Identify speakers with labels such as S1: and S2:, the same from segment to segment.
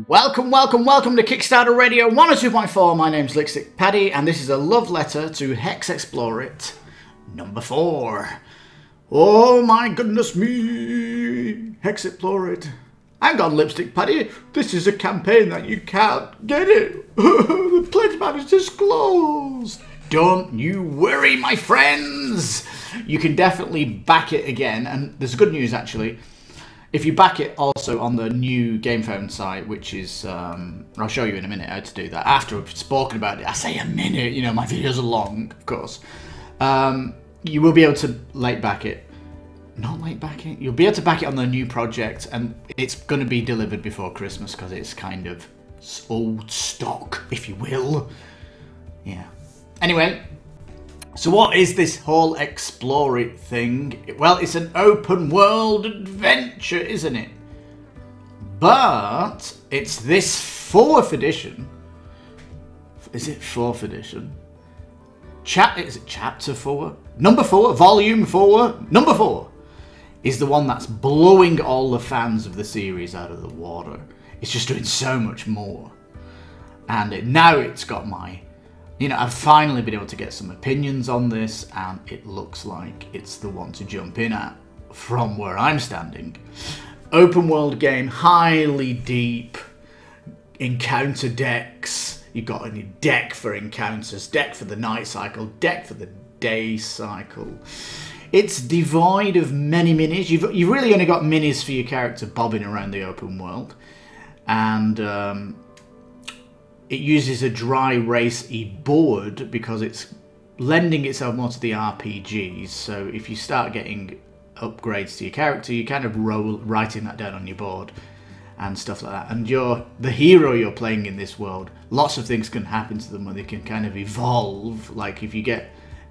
S1: Welcome to Kickstarter Radio 102.4. My name's Lipstickpaddy, and this is a love letter to HEXplorit number 4. Oh my goodness me, HEXplorit. Hang on, Lipstickpaddy, this is a campaign that you can't get it. The pledge amount is disclosed. Don't you worry, my friends. You can definitely back it again, and there's good news actually. If you back it also on the new Gamefound site, which is, I'll show you in a minute how to do that. After I've spoken about it, I say a minute, you know, my videos are long, of course. You will be able to late back it. Not late back it? You'll be able to back it on the new project, and it's going to be delivered before Christmas because it's kind of old stock, if you will. Yeah. Anyway. So what is this whole HEXplorit thing? Well, it's an open world adventure, isn't it? But it's this 4th edition. Is it 4th edition? Is it chapter 4? Number 4, volume 4, number 4 is the one that's blowing all the fans of the series out of the water. It's just doing so much more. And now it's got my... You know, I've finally been able to get some opinions on this, and it looks like it's the one to jump in at from where I'm standing. Open world game, highly deep, encounter decks. You've got a deck for encounters, deck for the night cycle, deck for the day cycle. It's devoid of many minis. You've really only got minis for your character bobbing around the open world. And... it uses a dry race-y board because it's lending itself more to the RPGs. So if you start getting upgrades to your character, you kind of writing that down on your board and stuff like that. And the hero you're playing in this world, lots of things can happen to them where they can kind of evolve. Like if you get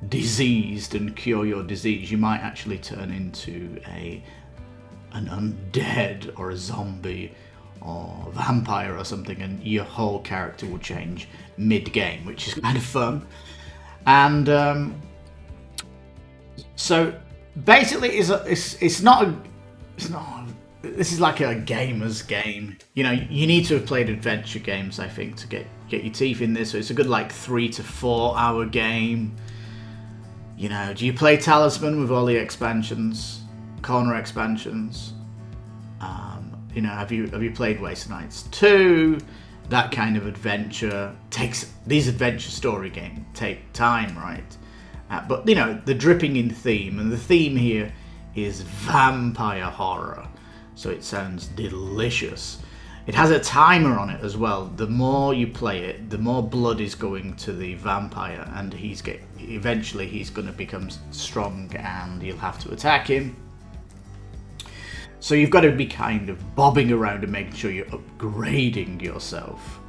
S1: diseased and cure your disease, you might actually turn into an undead or a zombie or vampire or something, and your whole character will change mid-game, which is kind of fun. And so basically this is like a gamer's game. You know, you need to have played adventure games, I think, to get your teeth in this. So it's a good like 3 to 4 hour game. You know, do you play Talisman with all the expansions, corner expansions? You know, have you played Waste Nights 2? That kind of adventure these adventure story games take time, right? But you know, the dripping in theme, and the theme here is vampire horror, so it sounds delicious. It has a timer on it as well. The more you play it, the more blood is going to the vampire, and eventually he's going to become strong, and you'll have to attack him. So you've got to be kind of bobbing around and making sure you're upgrading yourself.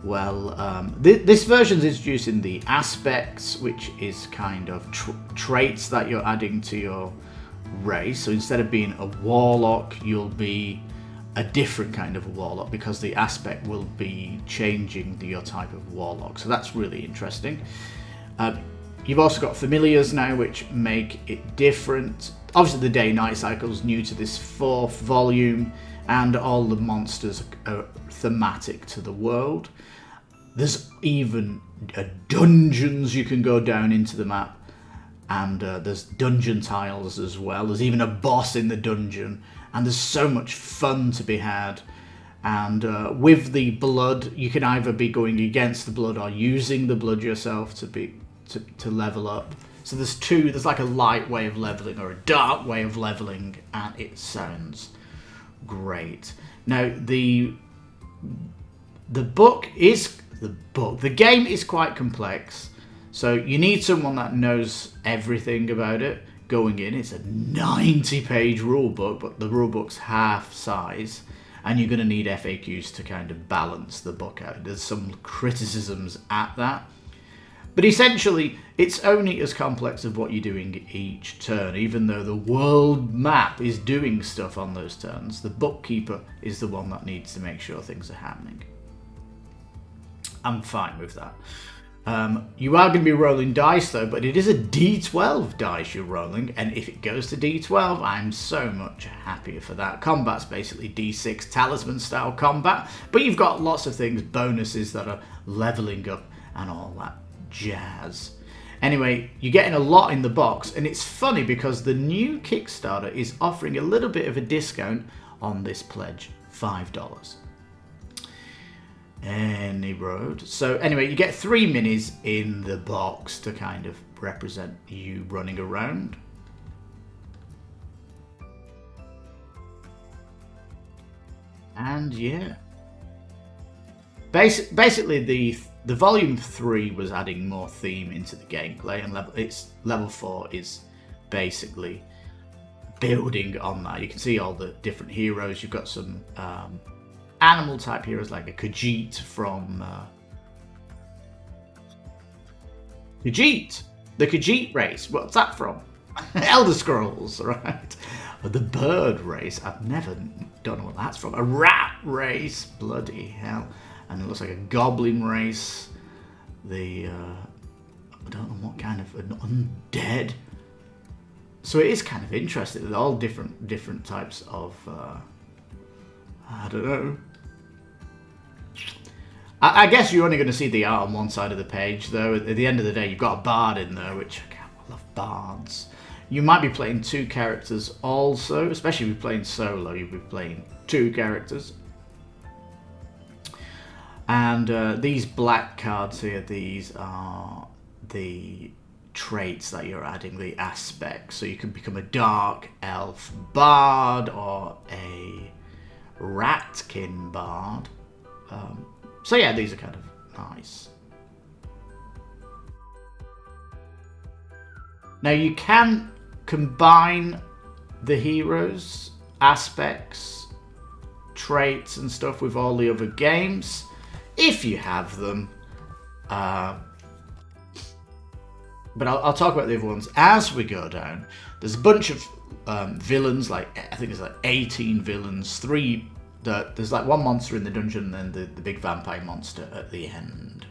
S1: Well, this version is introducing the aspects, which is kind of traits that you're adding to your race. So instead of being a warlock, you'll be a different kind of warlock because the aspect will be changing your type of warlock. So that's really interesting. You've also got familiars now, which make it different. Obviously the day-night cycle is new to this 4th volume, and all the monsters are thematic to the world. There's even dungeons you can go down into the map, and there's dungeon tiles as well. There's even a boss in the dungeon, and there's so much fun to be had. And with the blood, you can either be going against the blood or using the blood yourself to level up. So there's like a light way of leveling or a dark way of leveling, and it sounds great. Now the game is quite complex, so you need someone that knows everything about it going in. It's a 90-page rulebook, but the rulebook's half size, and you're going to need FAQs to kind of balance the book out. There's some criticisms at that. But essentially, it's only as complex as what you're doing each turn, even though the world map is doing stuff on those turns. The bookkeeper is the one that needs to make sure things are happening. I'm fine with that. You are going to be rolling dice though, but it is a D12 dice you're rolling, and if it goes to D12, I'm so much happier for that. Combat's basically D6 talisman style combat, but you've got lots of things, bonuses that are leveling up and all that jazz. Anyway, you're getting a lot in the box, and it's funny because the new Kickstarter is offering a little bit of a discount on this pledge, $5. Any road. So anyway, you get 3 minis in the box to kind of represent you running around. And yeah, basically the volume 3 was adding more theme into the gameplay, and level 4 is basically building on that. You can see all the different heroes. You've got some animal type heroes like a Khajiit from Khajiit, the Khajiit race. What's that from? Elder Scrolls, right? The bird race. I've never don't know what that's from. A rat race, bloody hell! And it looks like a goblin race. The I don't know what kind of an undead. So it is kind of interesting. They're all different types of I don't know. I guess you're only going to see the art on one side of the page, though. At the end of the day, you've got a bard in there, which I love bards. You might be playing 2 characters also, especially if you're playing solo. You'll be playing 2 characters. And these black cards here, these are the traits that you're adding, the aspects. So you can become a dark elf bard or a ratkin bard. So yeah, these are kind of nice. Now you can combine the heroes, aspects, traits and stuff with all the other games if you have them. But I'll talk about the other ones as we go down. There's a bunch of villains, like I think there's like 18 villains, there's like 1 monster in the dungeon and then the big vampire monster at the end.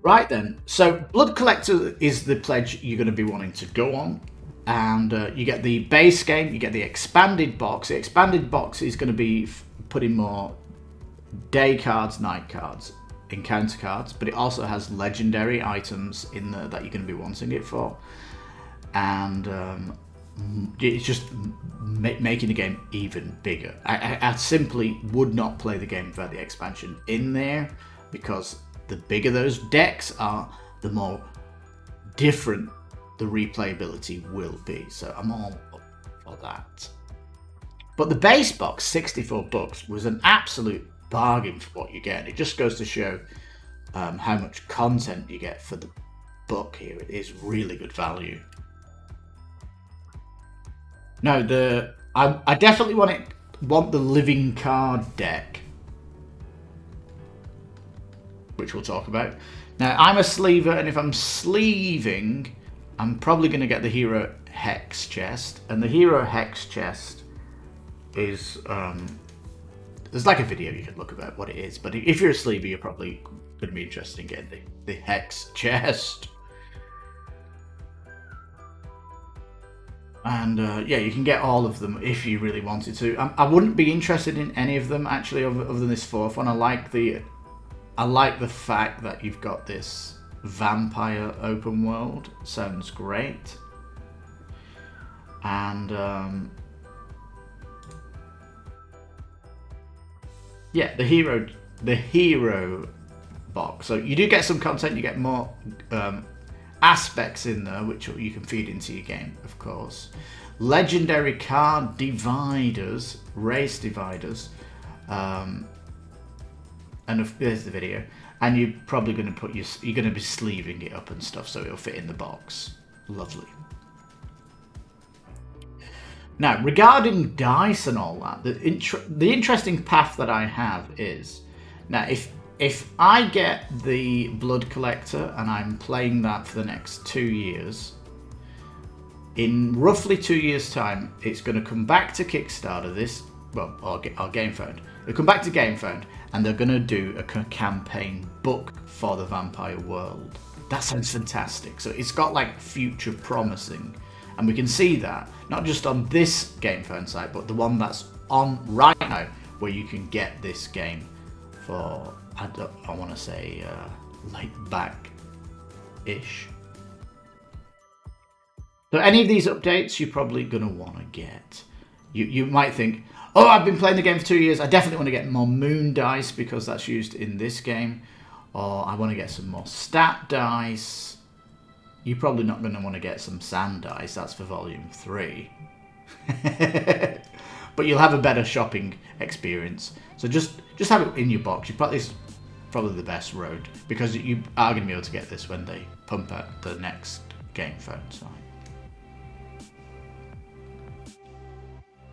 S1: Right then, so Blood Collector is the pledge you're going to be wanting to go on. And you get the base game, you get the expanded box. The expanded box is going to be putting more day cards, night cards, encounter cards, but it also has legendary items in there that you're going to be wanting it for. And it's just making the game even bigger. I simply would not play the game without the expansion in there, because the bigger those decks are, the more different the replayability will be. So I'm all up for that. But the base box, 64 bucks, was an absolute bargain for what you get. It just goes to show how much content you get for the book here. It is really good value. No, I definitely want the living card deck, which we'll talk about. Now, I'm a sleever, and if I'm sleeving, I'm probably going to get the Hero Hex chest. And the Hero Hex chest is, there's like a video you can look about what it is. But if you're a sleever, you're probably going to be interested in getting the Hex chest. And yeah, you can get all of them if you really wanted to. I wouldn't be interested in any of them actually, other than this 4th one. I like the fact that you've got this vampire open world. Sounds great. And yeah, the hero box. So you do get some content. You get more aspects in there, which you can feed into your game, of course. Legendary card dividers, race dividers, and there's the video. And you're probably going to you're going to be sleeving it up and stuff, so it'll fit in the box. Lovely. Now, regarding dice and all that, the interesting path that I have is, now if I get the Blood Collector and I'm playing that for the next 2 years, in roughly 2 years' time, it's going to come back to Kickstarter. well, or Gamefound. They come back to Gamefound and they're going to do a campaign book for the Vampire world. That sounds fantastic. So it's got like future promising, and we can see that not just on this Gamefound site, but the one that's on right now, where you can get this game for I want to say like back-ish. So any of these updates you're probably gonna want to get. You might think, oh, I've been playing the game for 2 years, I definitely want to get more moon dice because that's used in this game, or I want to get some more stat dice. You're probably not going to want to get some sand dice, that's for volume 3. But you'll have a better shopping experience. So just have it in your box. It's probably the best road, because you are going to be able to get this when they pump out the next Gamefound site.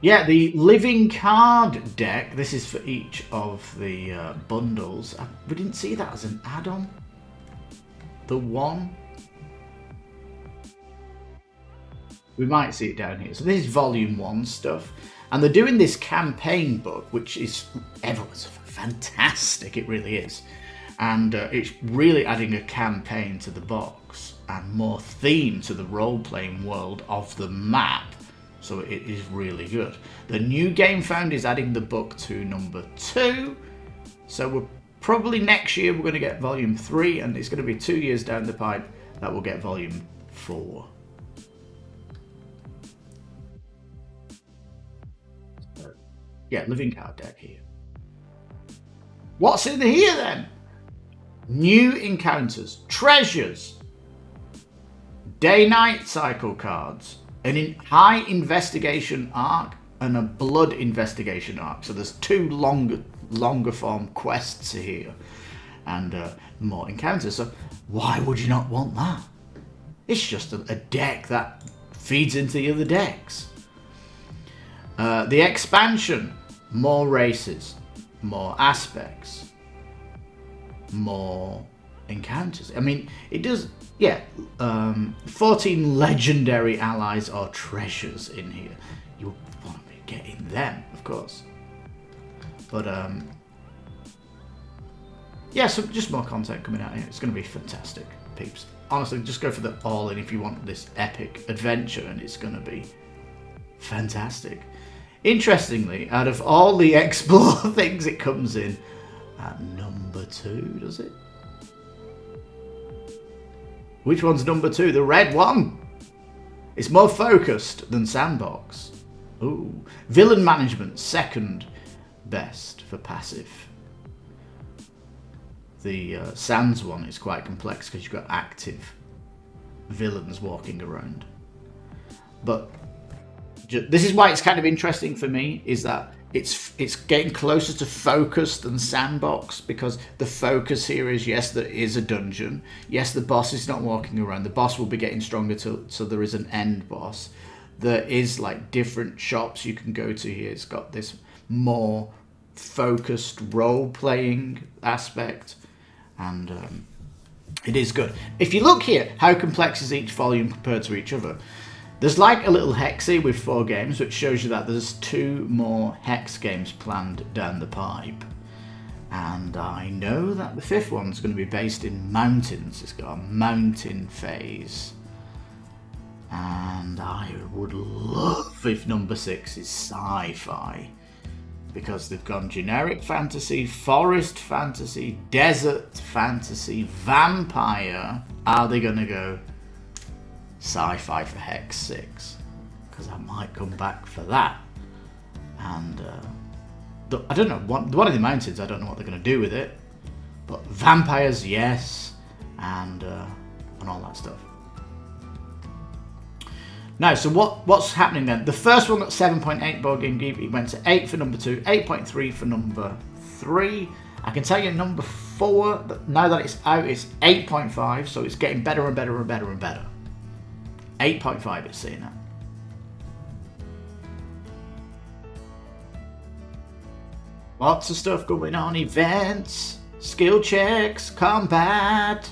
S1: Yeah, the living card deck. This is for each of the bundles. We didn't see that as an add-on. The one. We might see it down here. So this is volume 1 stuff. And they're doing this campaign book, which is everyone's fantastic. It really is. And it's really adding a campaign to the box and more theme to the role-playing world of the map. So it is really good. The new Gamefound is adding the book to number 2. So we're probably next year we're going to get volume 3, and it's going to be 2 years down the pipe that we'll get volume 4. So, yeah, living card deck here. What's in here then? New encounters, treasures, day-night cycle cards, an high investigation arc and a blood investigation arc. So there's 2 longer form quests here, and more encounters. So why would you not want that? It's just a deck that feeds into the other decks. The expansion, more races, more aspects, more encounters. I mean, it does. Yeah, 14 legendary allies or treasures in here. You want to be getting them, of course. But yeah, so just more content coming out here. It's going to be fantastic, peeps. Honestly, just go for the all-in if you want this epic adventure, and it's going to be fantastic. Interestingly, out of all the Explore things, it comes in at number 2, does it? Which one's number 2? The red one. It's more focused than Sandbox. Ooh. Villain management, second best for passive. The Sands one is quite complex because you've got active villains walking around. But this is why it's kind of interesting for me, is that it's getting closer to focus than Sandbox, because the focus here is, yes, there is a dungeon. Yes, the boss is not walking around. The boss will be getting stronger so there is an end boss. There is like different shops you can go to here. It's got this more focused role-playing aspect, and it is good. If you look here, how complex is each volume compared to each other? There's like a little hexy with 4 games, which shows you that there's 2 more hex games planned down the pipe. And I know that the 5th one's going to be based in mountains. It's got a mountain phase. And I would love if number 6 is sci-fi, because they've gone generic fantasy, forest fantasy, desert fantasy, vampire. Are they going to go sci-fi for Hex 6? Because I might come back for that. And I don't know, one of the mountains, I don't know what they're going to do with it, but vampires, yes, and all that stuff. Now, so what's happening then? The first one got 7.8 Board Game Geek. It went to 8 for number 2, 8.3 for number 3. I can tell you number 4, now that it's out, it's 8.5, so it's getting better and better and better and better. 8.5 it's saying that. Lots of stuff going on, events, skill checks, combat,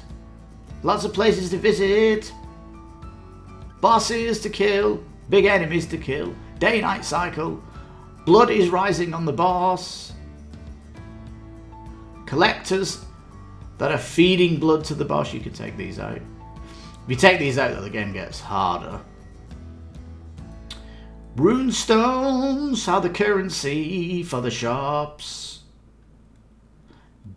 S1: lots of places to visit, bosses to kill, big enemies to kill, day-night cycle, Blood is rising on the boss. Collectors that are feeding blood to the boss, you can take these out. If you take these out, though, the game gets harder. Runestones are the currency for the shops.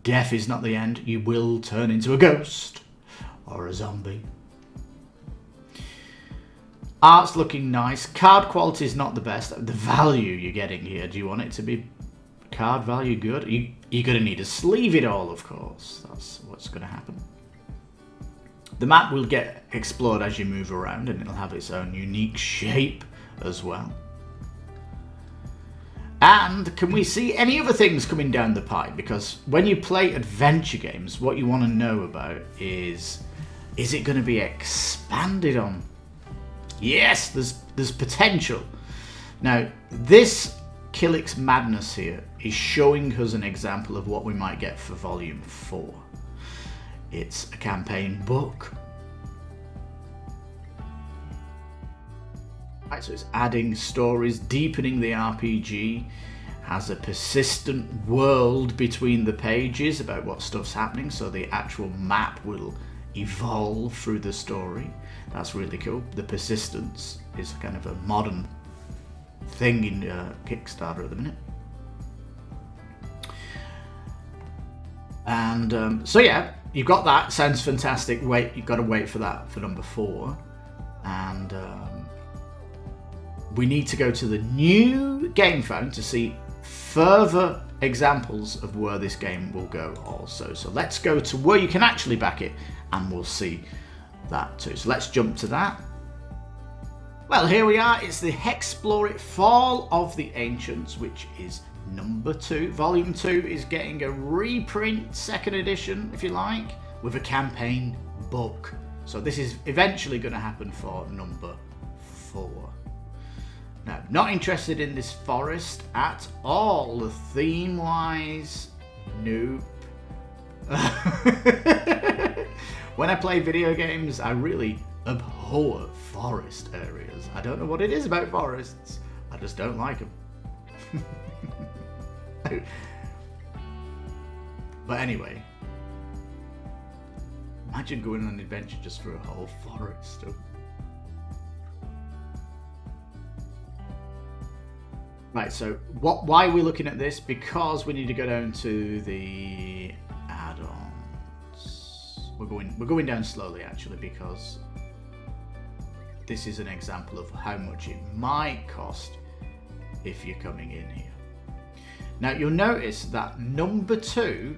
S1: Death is not the end. You will turn into a ghost or a zombie. Art's looking nice. Card quality is not the best. The value you're getting here, do you want it to be card value good? You're going to need to sleeve it all, of course. That's what's going to happen. The map will get explored as you move around, and it'll have its own unique shape as well. And can we see any other things coming down the pipe? Because when you play adventure games, what you want to know about is it going to be expanded on? Yes, there's potential. Now, this Killix Madness here is showing us an example of what we might get for Volume 4. It's a campaign book. Right, so it's adding stories, deepening the RPG, has a persistent world between the pages about what stuff's happening, so the actual map will evolve through the story. That's really cool. The persistence is kind of a modern thing in Kickstarter at the minute. And so yeah, you've got that. Sounds fantastic. Wait, you've got to wait for that for number 4. And we need to go to the new Gamefound to see further examples of where this game will go also. So let's go to where you can actually back it, and we'll see that too. So let's jump to that. Well, here we are. It's the HEXplorit Fall of the Ancients, which is number 2. Volume 2 is getting a reprint, 2nd edition, if you like, with a campaign book. So this is eventually going to happen for number 4. Now, not interested in this forest at all. The theme-wise, nope. When I play video games, I really abhor forest areas. I don't know what it is about forests. I just don't like them. But anyway, imagine going on an adventure just through a whole forest. Right, so why are we looking at this? Because we need to go down to the add-ons. We're going down slowly actually, because this is an example of how much it might cost if you're coming in here. Now you'll notice that number 2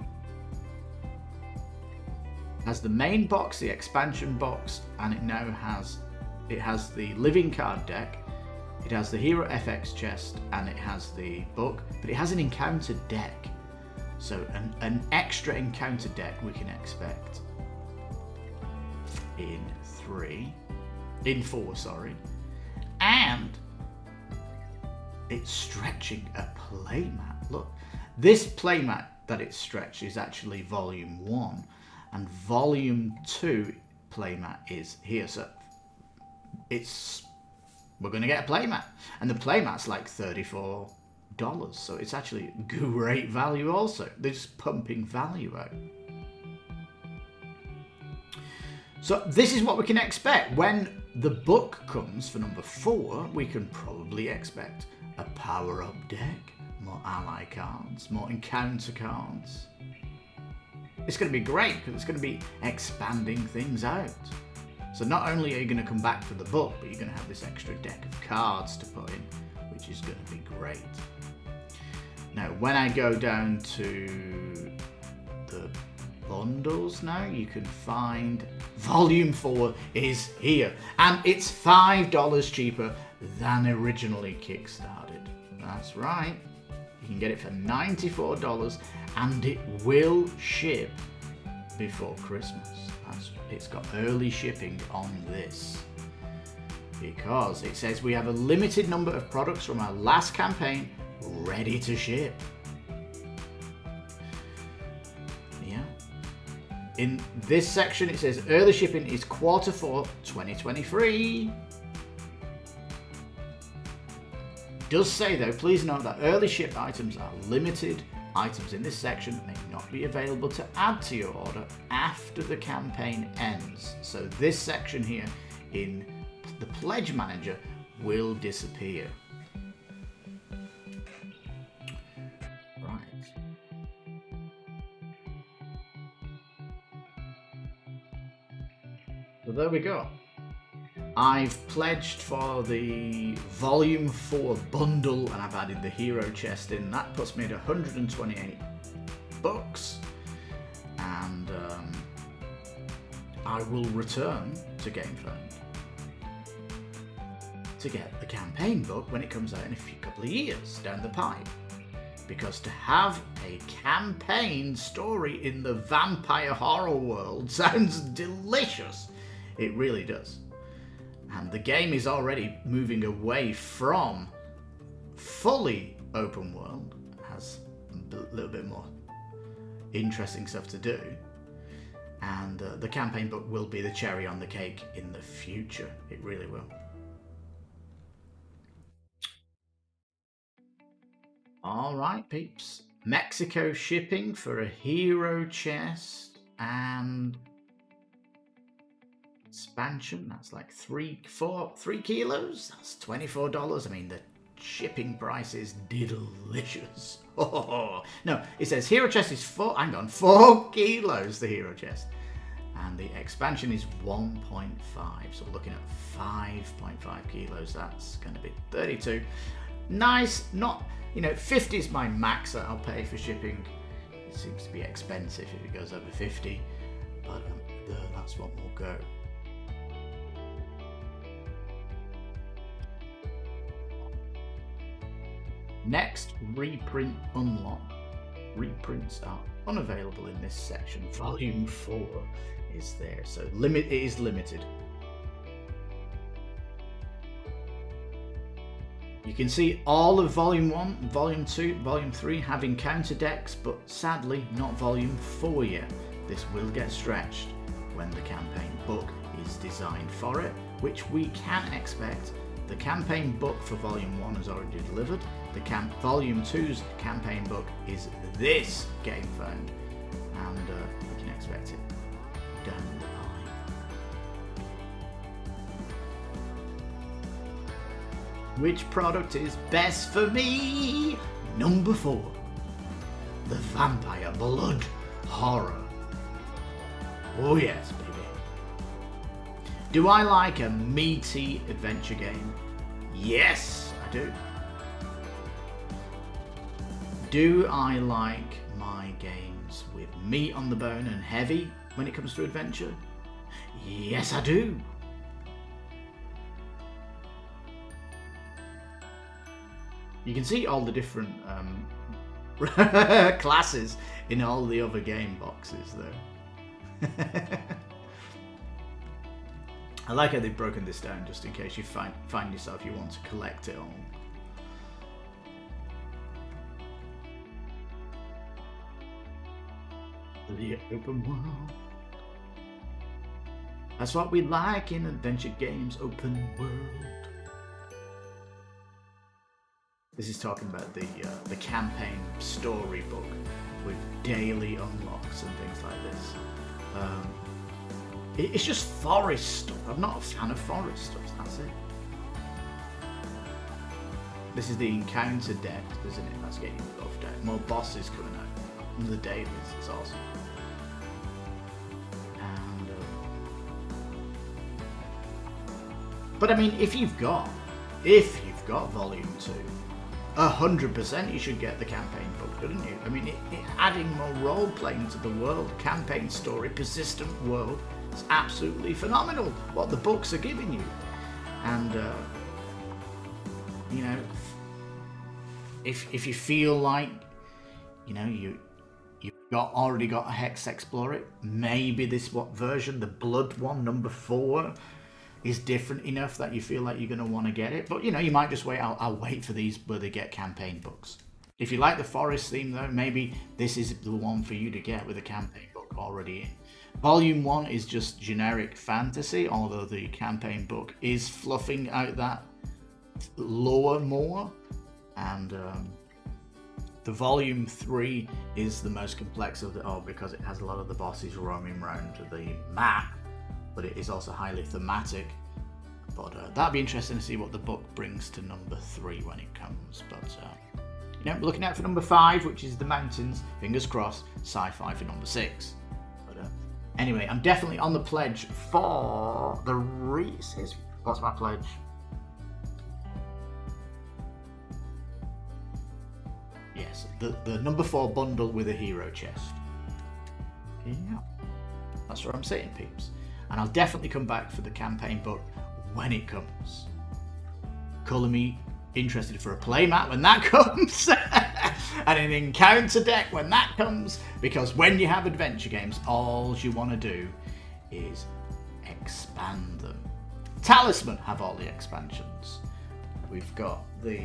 S1: has the main box, the expansion box, and it now has the living card deck. It has the Hero FX chest, and it has the book, but it has an encounter deck. So an extra encounter deck we can expect in 4, sorry. And it's stretching a playmat. Look, this playmat that it's stretched is actually Volume 1, and Volume 2 playmat is here. So we're going to get a playmat, and the playmat's like $34, so it's actually great value also. They're just pumping value out. So this is what we can expect. When the book comes for number 4, we can probably expect a power-up deck, more ally cards, more encounter cards. It's going to be great because it's going to be expanding things out. So not only are you going to come back for the book, but you're going to have this extra deck of cards to put in, which is going to be great. Now, when I go down to the bundles now, you can find Volume 4 is here, and it's $5 cheaper than originally kickstarted. That's right. You can get it for $94, and it will ship before Christmas. It's got early shipping on this because it says we have a limited number of products from our last campaign ready to ship. Yeah. In this section it says early shipping is Q4 2023. does say though, please note that early shipped items are limited. Items in this section may not be available to add to your order after the campaign ends. So this section here in the Pledge Manager will disappear. Right. So there we go. I've pledged for the Volume 4 bundle and I've added the hero chest in. That puts me at 128 bucks. And I will return to Gamefound to get the campaign book when it comes out in a couple of years down the pipe. Because to have a campaign story in the vampire horror world sounds delicious. It really does. And the game is already moving away from fully open world, has a little bit more interesting stuff to do, and the campaign book will be the cherry on the cake in the future. It really will. Alright peeps, Mexico shipping for a hero chest and expansion. That's like 3 kilos. That's $24. I mean, the shipping price is delicious. Oh no, it says hero chest is 4 kilos, the hero chest, and the expansion is 1.5, so we're looking at 5.5 kilos. That's going to be 32. Nice. Not, you know, 50 is my max that I'll pay for shipping. It seems to be expensive if it goes over 50, but that's what will go. Next, reprint unlock. Reprints are unavailable in this section. Volume 4 is there, so it is limited. You can see all of Volume 1, Volume 2, Volume 3 have encounter decks, but sadly not Volume 4 yet. This will get stretched when the campaign book is designed for it, which we can expect. The campaign book for Volume 1 is already delivered. Volume 2's campaign book is this Gamefound, and we can expect it down the line. Which product is best for me? Number 4. The Vampire Blood Horror. Oh yes, baby. Do I like a meaty adventure game? Yes, I do. Do I like my games with meat on the bone and heavy when it comes to adventure? Yes, I do. You can see all the different classes in all the other game boxes though. I like how they've broken this down just in case you find yourself you want to collect it all. The open world. That's what we like in adventure games, open world. This is talking about the campaign storybook with daily unlocks and things like this. It's just forest stuff. I'm not a fan of forest stuff, that's it. This is the encounter deck, isn't it? That's getting buffed out. More bosses coming out. And the dailies, it's awesome. And, but I mean, if you've got Volume 2, 100% you should get the campaign book, shouldn't you? I mean, adding more role-playing to the world, campaign story, persistent world, it's absolutely phenomenal what the books are giving you. And, you know, if you feel like, you know, you've already got a HEXplorit, maybe this version, the Blood one, number 4, is different enough that you feel like you're going to want to get it. But, you know, you might just wait. I'll wait for these where they get campaign books. If you like the forest theme, though, maybe this is the one for you to get with a campaign book already in. Volume 1 is just generic fantasy, although the campaign book is fluffing out that lore more. And the volume 3 is the most complex of the all because it has a lot of the bosses roaming around the map, but it is also highly thematic. But that'd be interesting to see what the book brings to number 3 when it comes. But you know, looking out for number 5, which is the mountains. Fingers crossed. Sci-fi for number 6. But anyway, I'm definitely on the pledge for the Reese's. What's my pledge? Yes, the number 4 bundle with a hero chest. Yeah, that's where I'm sitting, peeps. And I'll definitely come back for the campaign book when it comes. Colour me interested for a playmat when that comes. And an encounter deck when that comes. Because when you have adventure games, all you want to do is expand them. Talisman have all the expansions. We've got the...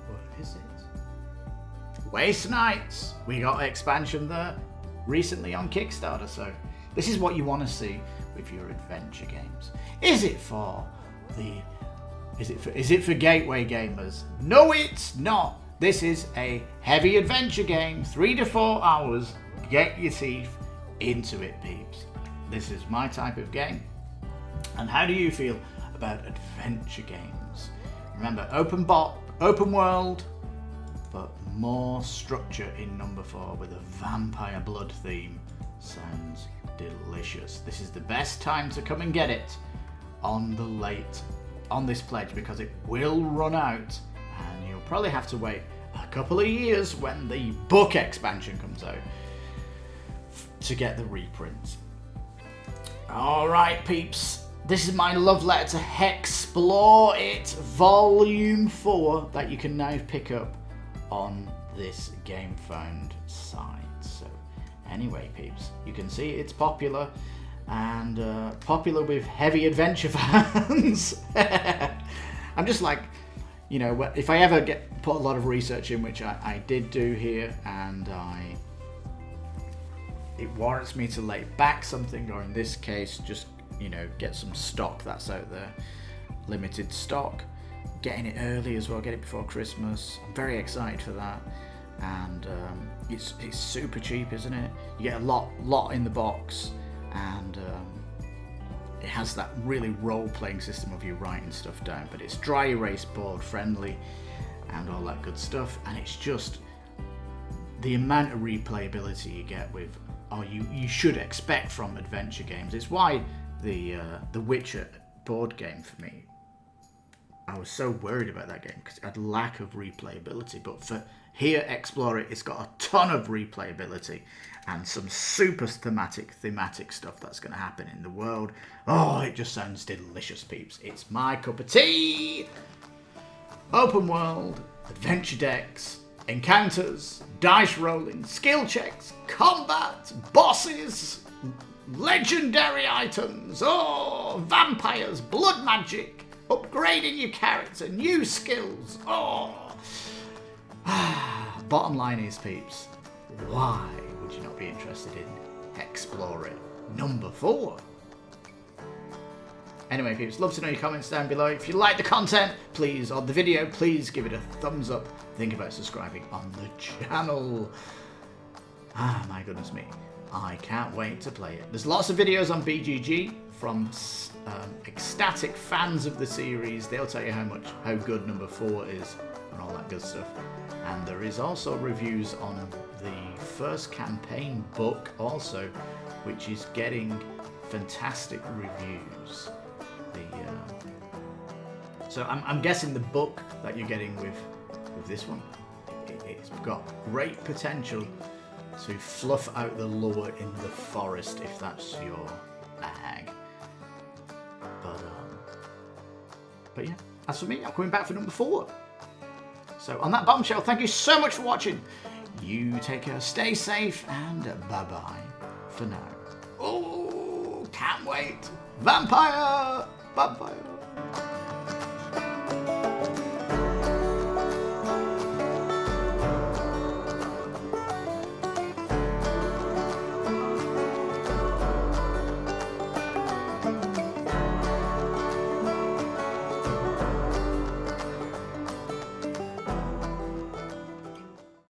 S1: what is it? Waste Knights. We got expansion there recently on Kickstarter. So this is what you want to see with your adventure games. Is it for the... Is it for gateway gamers? No, it's not. This is a heavy adventure game, 3 to 4 hours. Get your teeth into it, peeps. This is my type of game. And how do you feel about adventure games? Remember, open world, but more structure in number 4 with a vampire blood theme. Sounds delicious. This is the best time to come and get it on this pledge, because it will run out and you'll probably have to wait a couple of years when the book expansion comes out to get the reprint. Alright, peeps, this is my love letter to HEXplorit Volume 4 that you can now pick up on this Gamefound site. So anyway, peeps, you can see it's popular, and popular with heavy adventure fans. I'm just like, you know, if I ever put a lot of research in, which I did do here, and it warrants me to lay back something, or in this case, just, you know, get some stock that's out there, limited stock, getting it early as well, get it before Christmas. I'm very excited for that, and it's super cheap, isn't it? You get a lot in the box. And it has that really role-playing system of you writing stuff down, but it's dry erase board friendly and all that good stuff. And it's just the amount of replayability you get with, you should expect from adventure games. It's why the Witcher board game, for me, I was so worried about that game because it had lack of replayability. But for here, HEXplorit, it's got a ton of replayability and some super thematic stuff that's going to happen in the world. Oh, it just sounds delicious, peeps. It's my cup of tea. Open world, adventure decks, encounters, dice rolling, skill checks, combat, bosses, legendary items, oh, vampires, blood magic, upgrading your character, new skills, oh. Bottom line is, peeps, why would you not be interested in HEXplorit number 4? Anyway, peeps, love to know your comments down below. If you like the content, please, or the video, please give it a thumbs up. Think about subscribing on the channel. Ah, my goodness me. I can't wait to play it. There's lots of videos on BGG from ecstatic fans of the series. They'll tell you how good number 4 is and all that good stuff. And there is also reviews on the first campaign book also, which is getting fantastic reviews. So I'm guessing the book that you're getting with this one, it's got great potential to fluff out the lore in the forest if that's your bag. But yeah, as for me, I'm coming back for number 4. So on that bombshell, thank you so much for watching. You take care, stay safe, and bye-bye for now. Oh, can't wait. Vampire! Vampire!